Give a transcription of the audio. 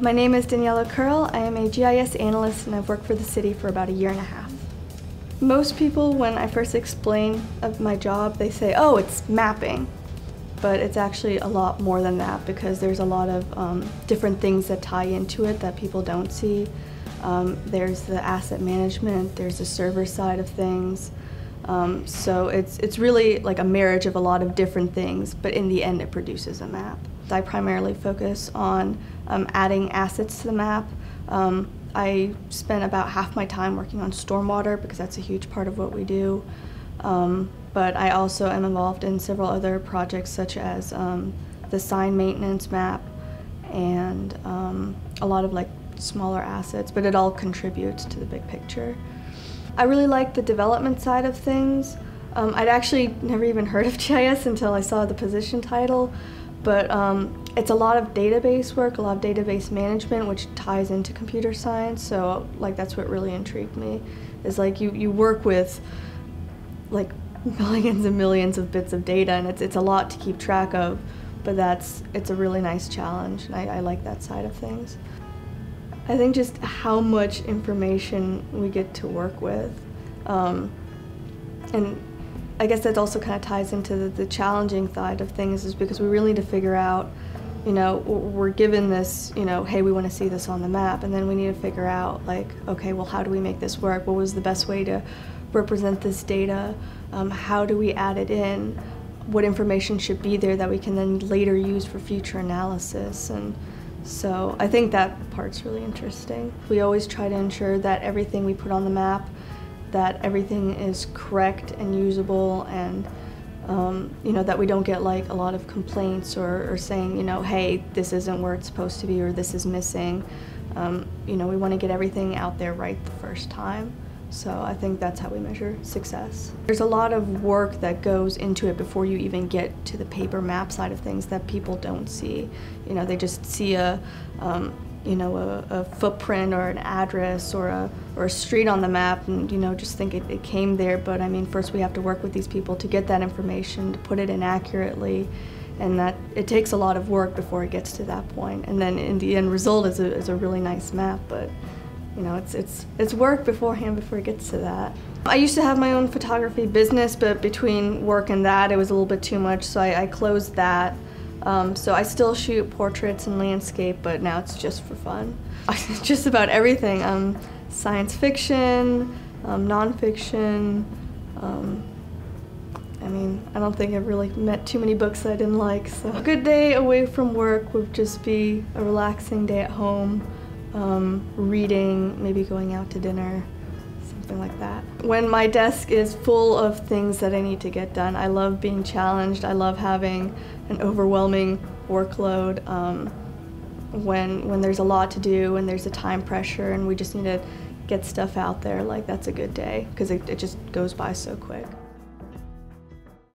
My name is Daniela Curl. I am a GIS analyst and I've worked for the city for about a year and a half. Most people, when I first explain of my job, they say, oh, it's mapping. But it's actually a lot more than that because there's a lot of different things that tie into it that people don't see. There's the asset management, there's the server side of things. So it's really like a marriage of a lot of different things, but in the end it produces a map. I primarily focus on adding assets to the map. I spend about half my time working on stormwater because that's a huge part of what we do. But I also am involved in several other projects such as the sign maintenance map and a lot of like smaller assets, but it all contributes to the big picture. I really like the development side of things. I'd actually never even heard of GIS until I saw the position title, but it's a lot of database work, a lot of database management, which ties into computer science, so like that's what really intrigued me, is like you work with like millions and millions of bits of data, and it's a lot to keep track of, but it's a really nice challenge, and I like that side of things. I think just how much information we get to work with, and I guess that also kind of ties into the challenging side of things, is because we really need to figure out, you know, we're given this, you know, hey, we want to see this on the map, and then we need to figure out, like, okay, well, how do we make this work? What was the best way to represent this data? How do we add it in? What information should be there that we can then later use for future analysis? And so I think that part's really interesting. We always try to ensure that everything we put on the map, that everything is correct and usable, and you know, that we don't get like a lot of complaints or saying, you know, hey, this isn't where it's supposed to be, or this is missing. You know, we want to get everything out there right the first time. So I think that's how we measure success. There's a lot of work that goes into it before you even get to the paper map side of things that people don't see. You know, they just see you know, a footprint or an address or a street on the map, and you know, just think it came there. But I mean, first we have to work with these people to get that information, to put it in accurately, and that it takes a lot of work before it gets to that point. And then in the end result is a really nice map, but you know, it's work beforehand before it gets to that. I used to have my own photography business, but between work and that, it was a little bit too much, so I closed that. So I still shoot portraits and landscape, but now it's just for fun. Just about everything, science fiction, nonfiction. I mean, I don't think I've really met too many books that I didn't like, so. A good day away from work would just be a relaxing day at home, reading, maybe going out to dinner, something like that. When my desk is full of things that I need to get done, I love being challenged. I love having an overwhelming workload. When there's a lot to do and there's a time pressure and we just need to get stuff out there, like that's a good day because it just goes by so quick.